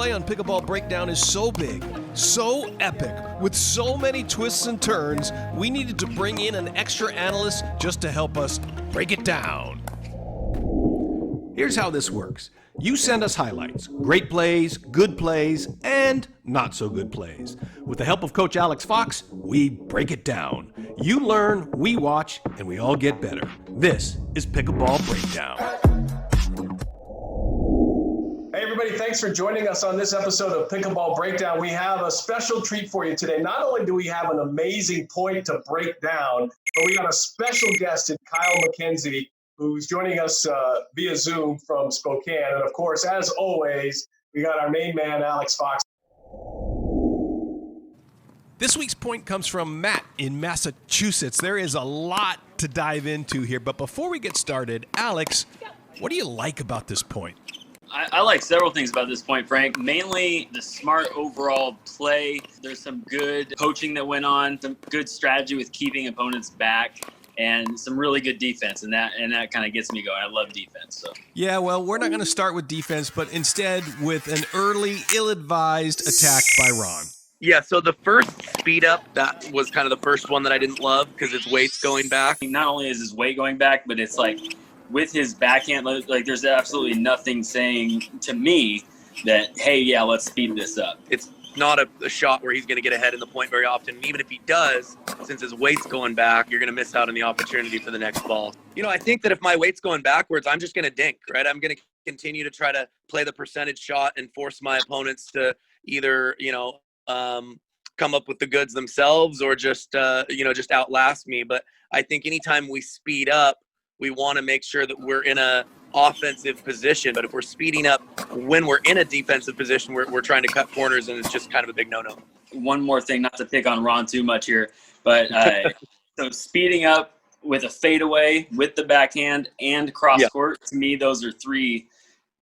play on Pickleball Breakdown is so big, so epic, with so many twists and turns, we needed to bring in an extra analyst just to help us break it down. Here's how this works. You send us highlights, great plays, good plays, and not so good plays. With the help of Coach Alex Fox, we break it down. You learn, we watch, and we all get better. This is Pickleball Breakdown. Hey everybody, thanks for joining us on this episode of Pickleball Breakdown. We have a special treat for you today. Not only do we have an amazing point to break down, but we got a special guest in Kyle McKenzie, who's joining us via Zoom from Spokane. And of course, as always, we got our main man, Alex Fox. This week's point comes from Matt in Massachusetts. There is a lot to dive into here, but before we get started, Alex, what do you like about this point? I like several things about this point, Frank. Mainly the smart overall play. There's some good coaching that went on, some good strategy with keeping opponents back, and some really good defense. And that kind of gets me going. I love defense. So. Yeah, well, we're not going to start with defense, but instead with an early, ill-advised attack by Ron. Yeah, so the first speed up, that was kind of the first one that I didn't love because his weight's going back. Not only is his weight going back, but it's like with his backhand, like there's absolutely nothing saying to me that, hey, yeah, let's speed this up. It's not a shot where he's going to get ahead in the point very often. And even if he does, since his weight's going back, you're going to miss out on the opportunity for the next ball. You know, I think that if my weight's going backwards, I'm just going to dink, right? I'm going to continue to try to play the percentage shot and force my opponents to either, come up with the goods themselves or just outlast me. But I think anytime we speed up, we want to make sure that we're in a offensive position. But if we're speeding up when we're in a defensive position, we're trying to cut corners, and it's just kind of a big no-no. One more thing, not to pick on Ron too much here, but so speeding up with a fadeaway, with the backhand, and cross court, to me, those are three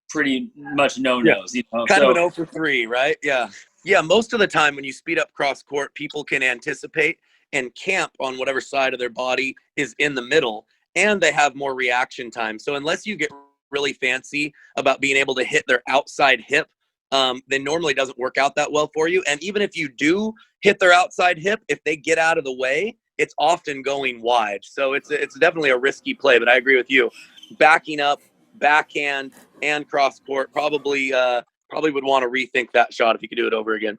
pretty much no-nos. Yeah. Kind of an 0 for 3, right? Yeah. Yeah, most of the time when you speed up cross court, people can anticipate and camp on whatever side of their body is in the middle, and they have more reaction time. So unless you get really fancy about being able to hit their outside hip, then normally doesn't work out that well for you. And even if you do hit their outside hip, if they get out of the way, it's often going wide. So it's definitely a risky play, but I agree with you. Backing up, backhand, and cross court probably would want to rethink that shot if you could do it over again.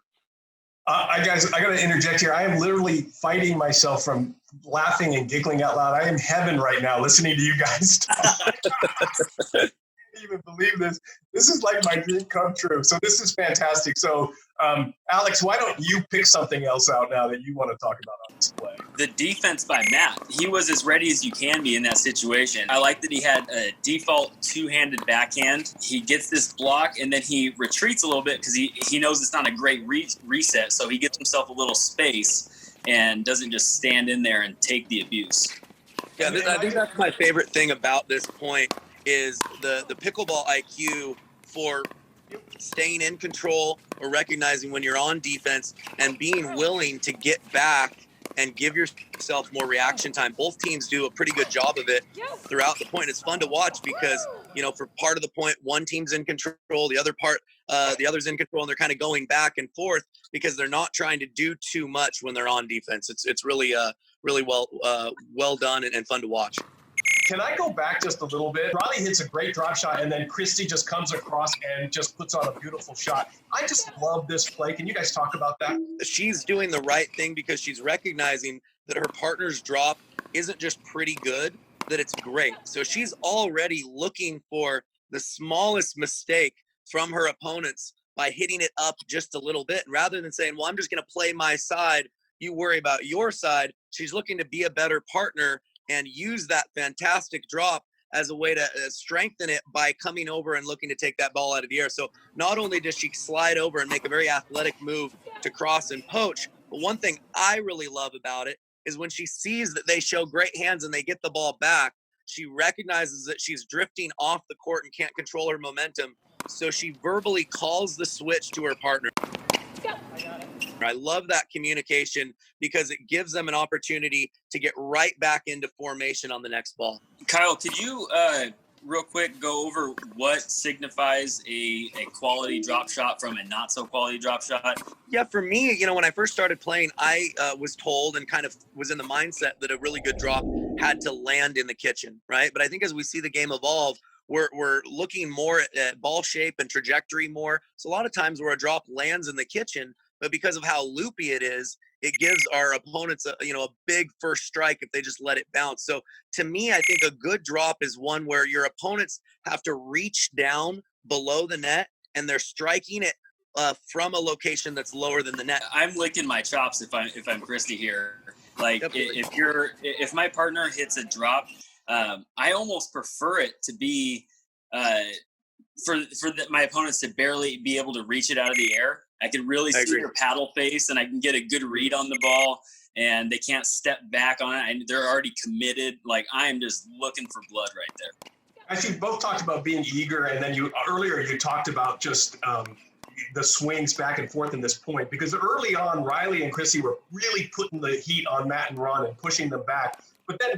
Guys, I got to interject here. I am literally fighting myself from laughing and giggling out loud. I am in heaven right now listening to you guys talk. I can't even believe this. This is like my dream come true. So this is fantastic. So, Alex, why don't you pick something else out now that you want to talk about on this play? The defense by Matt. He was as ready as you can be in that situation. I like that he had a default two-handed backhand. He gets this block, and then he retreats a little bit because he knows it's not a great reset, so he gives himself a little space and doesn't just stand in there and take the abuse. Yeah, I think that's my favorite thing about this point is the pickleball IQ for staying in control or recognizing when you're on defense and being willing to get back and give yourself more reaction time. Both teams do a pretty good job of it throughout the point. It's fun to watch because, for part of the point, one team's in control, the other part, the other's in control, and they're kind of going back and forth because they're not trying to do too much when they're on defense. It's really well done and fun to watch. Can I go back just a little bit? Riley hits a great drop shot, and then Christy just comes across and just puts on a beautiful shot. I just love this play. Can you guys talk about that? She's doing the right thing because she's recognizing that her partner's drop isn't just pretty good, that it's great. So she's already looking for the smallest mistake from her opponents by hitting it up just a little bit. And rather than saying, well, I'm just going to play my side, you worry about your side, she's looking to be a better partner and use that fantastic drop as a way to strengthen it by coming over and looking to take that ball out of the air. So not only does she slide over and make a very athletic move to cross and poach, but one thing I really love about it is when she sees that they show great hands and they get the ball back, she recognizes that she's drifting off the court and can't control her momentum. So she verbally calls the switch to her partner. I love that communication because it gives them an opportunity to get right back into formation on the next ball. Kyle, could you real quick go over what signifies a quality drop shot from a not so quality drop shot? Yeah, for me, when I first started playing, I was told and kind of was in the mindset that a really good drop had to land in the kitchen, right? But I think as we see the game evolve, we're looking more at ball shape and trajectory more. So a lot of times where a drop lands in the kitchen, but because of how loopy it is, it gives our opponents a big first strike if they just let it bounce. So to me, I think a good drop is one where your opponents have to reach down below the net and they're striking it from a location that's lower than the net. I'm licking my chops if I'm Christy here. Like if my partner hits a drop, I almost prefer it to be my opponents to barely be able to reach it out of the air. I can really see their paddle face, and I can get a good read on the ball, and they can't step back on it. And they're already committed. Like, I am just looking for blood right there. As you both talked about being eager, and then earlier you talked about just the swings back and forth in this point, because early on, Riley and Christy were really putting the heat on Matt and Ron and pushing them back. But then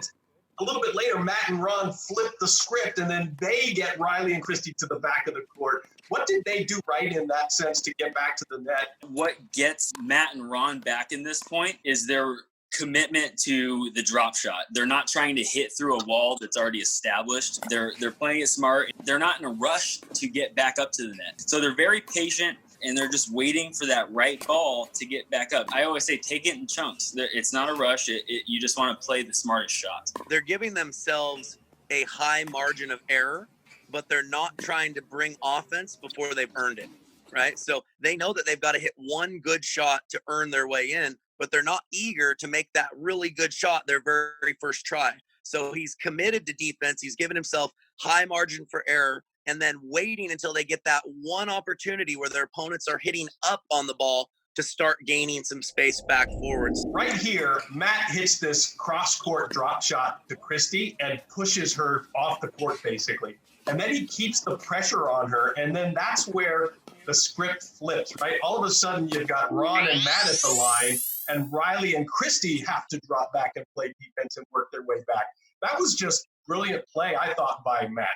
a little bit later, Matt and Ron flipped the script, and then they get Riley and Christy to the back of the court. What did they do right in that sense to get back to the net? What gets Matt and Ron back in this point is their commitment to the drop shot. They're not trying to hit through a wall that's already established. They're playing it smart. They're not in a rush to get back up to the net. So they're very patient, and they're just waiting for that right ball to get back up. I always say take it in chunks. It's not a rush. You just want to play the smartest shot. They're giving themselves a high margin of error, but they're not trying to bring offense before they've earned it, right? So they know that they've got to hit one good shot to earn their way in, but they're not eager to make that really good shot their very first try. So he's committed to defense. He's given himself high margin for error, and then waiting until they get that one opportunity where their opponents are hitting up on the ball to start gaining some space back forwards. Right here, Matt hits this cross-court drop shot to Christy and pushes her off the court, basically. And then he keeps the pressure on her, and then that's where the script flips, right? All of a sudden, you've got Ron and Matt at the line, and Riley and Christy have to drop back and play defense and work their way back. That was just brilliant play, I thought, by Matt.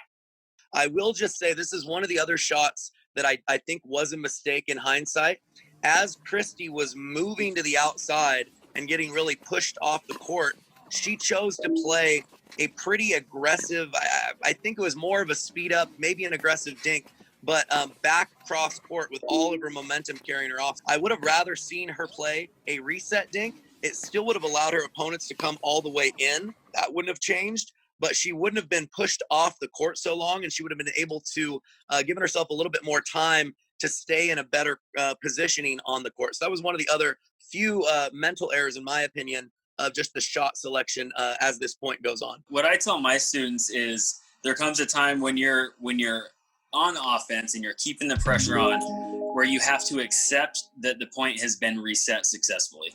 I will just say this is one of the other shots that I think was a mistake in hindsight. As Christy was moving to the outside and getting really pushed off the court, she chose to play a pretty aggressive, I think it was more of a speed up, maybe an aggressive dink, but back cross court with all of her momentum carrying her off. I would have rather seen her play a reset dink. It still would have allowed her opponents to come all the way in. That wouldn't have changed, but she wouldn't have been pushed off the court so long, and she would have been able to given herself a little bit more time to stay in a better positioning on the court. So that was one of the other few mental errors, in my opinion, of just the shot selection as this point goes on. What I tell my students is there comes a time when you're on offense and you're keeping the pressure on where you have to accept that the point has been reset successfully.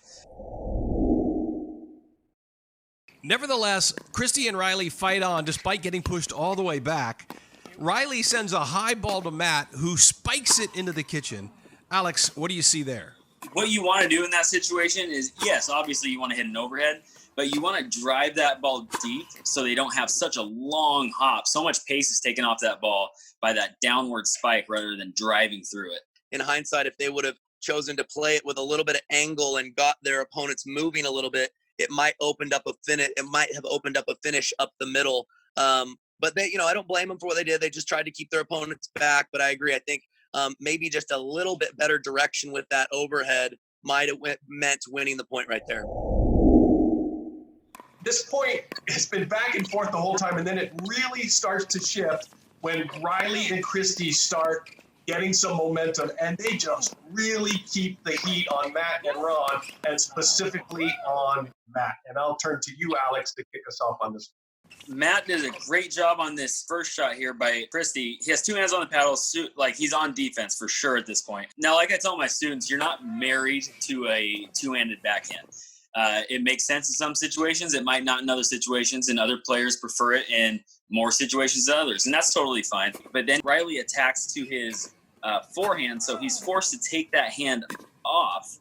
Nevertheless, Christy and Riley fight on despite getting pushed all the way back. Riley sends a high ball to Matt, who spikes it into the kitchen. Alex, what do you see there? What you want to do in that situation is, yes, obviously you want to hit an overhead, but you want to drive that ball deep so they don't have such a long hop. So much pace is taken off that ball by that downward spike rather than driving through it. In hindsight, if they would have chosen to play it with a little bit of angle and got their opponents moving a little bit, it might opened up a finish. It might have opened up a finish up the middle. But they, I don't blame them for what they did. They just tried to keep their opponents back. But I agree. I think maybe just a little bit better direction with that overhead might have meant winning the point right there. This point has been back and forth the whole time, and then it really starts to shift when Riley and Christy start getting some momentum, and they just really keep the heat on Matt and Ron, and specifically on Matt. And I'll turn to you, Alex, to kick us off on this. Matt did a great job on this first shot here by Christy. He has two hands on the paddles, like he's on defense for sure at this point. Now, like I tell my students, you're not married to a two-handed backhand. It makes sense in some situations. It might not in other situations, and other players prefer it in more situations than others, and that's totally fine. But then Riley attacks to his forehand, so he's forced to take that hand off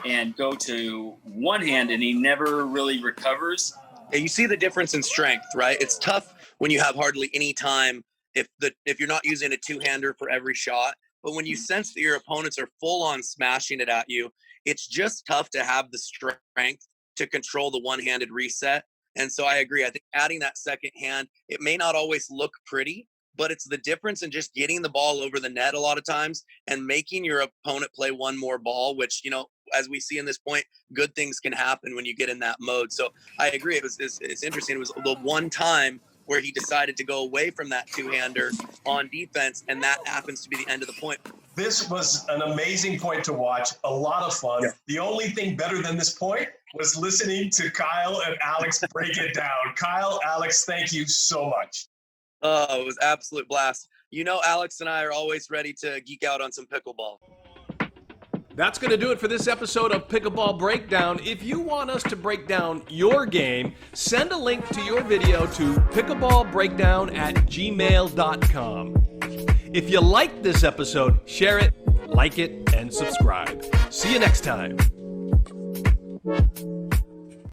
and go to one hand, and he never really recovers. You see the difference in strength, right? It's tough when you have hardly any time, if you're not using a two-hander for every shot. But when you sense that your opponents are full on smashing it at you, it's just tough to have the strength to control the one-handed reset. And so I agree. I think adding that second hand, it may not always look pretty, but it's the difference in just getting the ball over the net a lot of times and making your opponent play one more ball, which, you know, as we see in this point, good things can happen when you get in that mode. So I agree. It's interesting. It was the one time where he decided to go away from that two-hander on defense, and that happens to be the end of the point. This was an amazing point to watch, a lot of fun. Yeah. The only thing better than this point was listening to Kyle and Alex break it down. Kyle, Alex, thank you so much. Oh, it was absolute blast. You know, Alex and I are always ready to geek out on some pickleball. That's going to do it for this episode of Pickleball Breakdown. If you want us to break down your game, send a link to your video to pickleballbreakdown@gmail.com. If you liked this episode, share it, like it, and subscribe. See you next time.